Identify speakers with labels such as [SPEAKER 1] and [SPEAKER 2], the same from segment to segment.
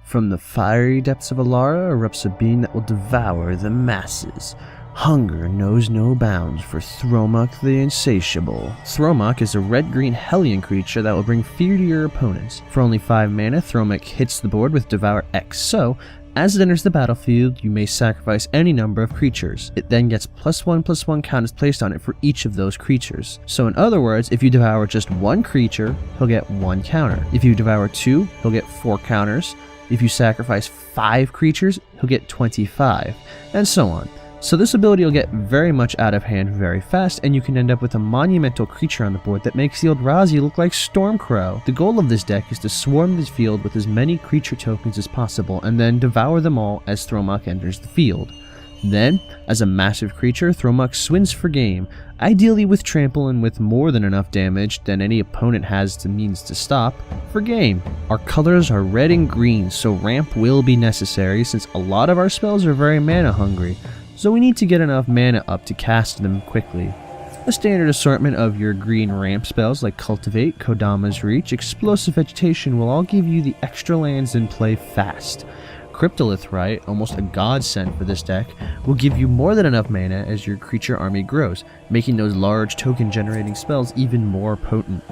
[SPEAKER 1] From the fiery depths of Alara erupts a being that will devour the masses. Hunger knows no bounds for Thromok the Insatiable. Thromok is a red-green Hellion creature that will bring fear to your opponents. For only 5 mana, Thromok hits the board with Devour X, so as it enters the battlefield, you may sacrifice any number of creatures. It then gets +1/+1 counters placed on it for each of those creatures. So in other words, if you devour just 1 creature, he'll get 1 counter. If you devour 2, he'll get 4 counters. If you sacrifice 5 creatures, he'll get 25, and so on. So this ability will get very much out of hand very fast, and you can end up with a monumental creature on the board that makes the Eldrazi look like Stormcrow. The goal of this deck is to swarm the field with as many creature tokens as possible, and then devour them all as Thromok enters the field. Then, as a massive creature, Thromok swings for game, ideally with trample and with more than enough damage than any opponent has the means to stop, for game. Our colors are red and green, so ramp will be necessary since a lot of our spells are very mana hungry. So we need to get enough mana up to cast them quickly. A standard assortment of your green ramp spells like Cultivate, Kodama's Reach, Explosive Vegetation will all give you the extra lands and play fast. Cryptolith Rite, almost a godsend for this deck, will give you more than enough mana as your creature army grows, making those large token generating spells even more potent.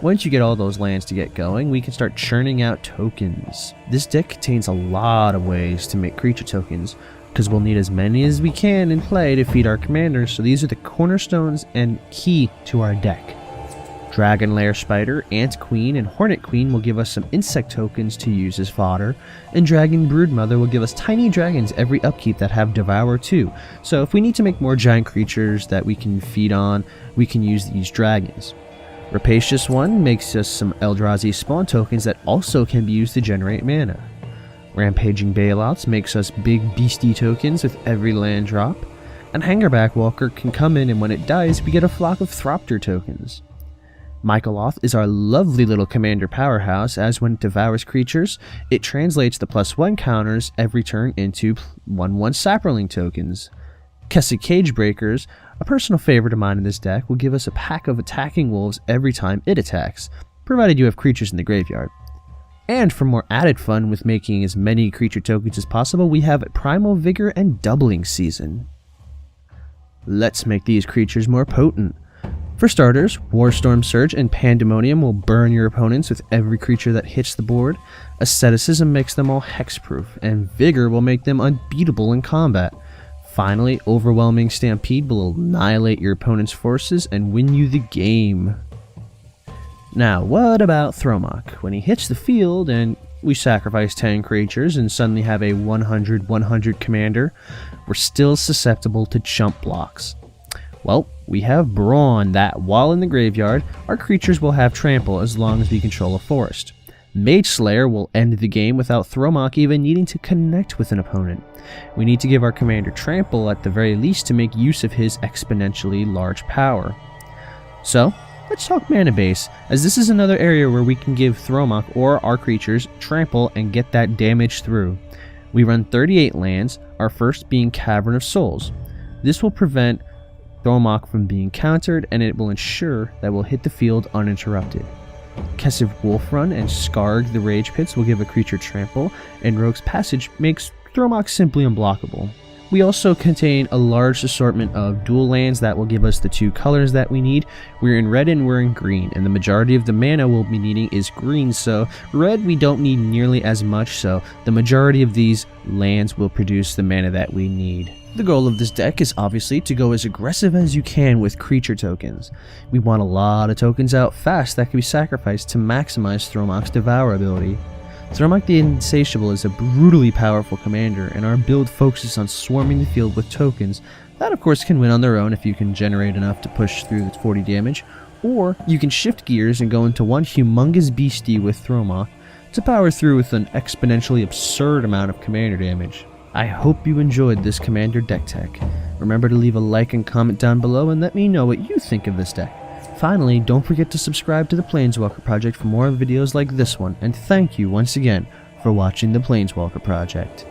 [SPEAKER 1] Once you get all those lands to get going, we can start churning out tokens. This deck contains a lot of ways to make creature tokens, because we'll need as many as we can in play to feed our commanders, so these are the cornerstones and key to our deck. Dragon Lair Spider, Ant Queen, and Hornet Queen will give us some insect tokens to use as fodder, and Dragon Broodmother will give us tiny dragons every upkeep that have Devour too, so if we need to make more giant creatures that we can feed on, we can use these dragons. Rapacious One makes us some Eldrazi spawn tokens that also can be used to generate mana. Rampaging Bailouts makes us big beastie tokens with every land drop, and Hangerback Walker can come in and when it dies we get a flock of Thropter tokens. Michaeloth is our lovely little commander powerhouse, as when it devours creatures, it translates the +1 counters every turn into 1/1 Saproling tokens. Kessa Cagebreakers, a personal favorite of mine in this deck, will give us a pack of attacking wolves every time it attacks, provided you have creatures in the graveyard. And for more added fun with making as many creature tokens as possible, we have Primal Vigor and Doubling Season. Let's make these creatures more potent. For starters, Warstorm Surge and Pandemonium will burn your opponents with every creature that hits the board. Asceticism makes them all hexproof, and Vigor will make them unbeatable in combat. Finally, Overwhelming Stampede will annihilate your opponent's forces and win you the game. Now, what about Thromok? When he hits the field and we sacrifice 10 creatures and suddenly have a 100/100 commander, we're still susceptible to chump blocks. Well, we have Brawn that, while in the graveyard, our creatures will have trample as long as we control a forest. Mage Slayer will end the game without Thromok even needing to connect with an opponent. We need to give our commander trample at the very least to make use of his exponentially large power. So, let's talk mana base, as this is another area where we can give Thromok or our creatures trample and get that damage through. We run 38 lands, our first being Cavern of Souls. This will prevent Thromok from being countered, and it will ensure that we'll hit the field uninterrupted. Kessiv Wolfrun and Skarg the Rage Pits will give a creature trample, and Rogue's Passage makes Thromok simply unblockable. We also contain a large assortment of dual lands that will give us the 2 colors that we need. We're in red and we're in green, and the majority of the mana we'll be needing is green, so red we don't need nearly as much, so the majority of these lands will produce the mana that we need. The goal of this deck is obviously to go as aggressive as you can with creature tokens. We want a lot of tokens out fast that can be sacrificed to maximize Thromok's Devour ability. Thromok the Insatiable is a brutally powerful commander, and our build focuses on swarming the field with tokens that of course can win on their own if you can generate enough to push through the 40 damage, or you can shift gears and go into one humongous beastie with Thromok to power through with an exponentially absurd amount of commander damage. I hope you enjoyed this commander deck tech. Remember to leave a like and comment down below and let me know what you think of this deck. Finally, don't forget to subscribe to the Planeswalker Project for more videos like this one, and thank you once again for watching the Planeswalker Project.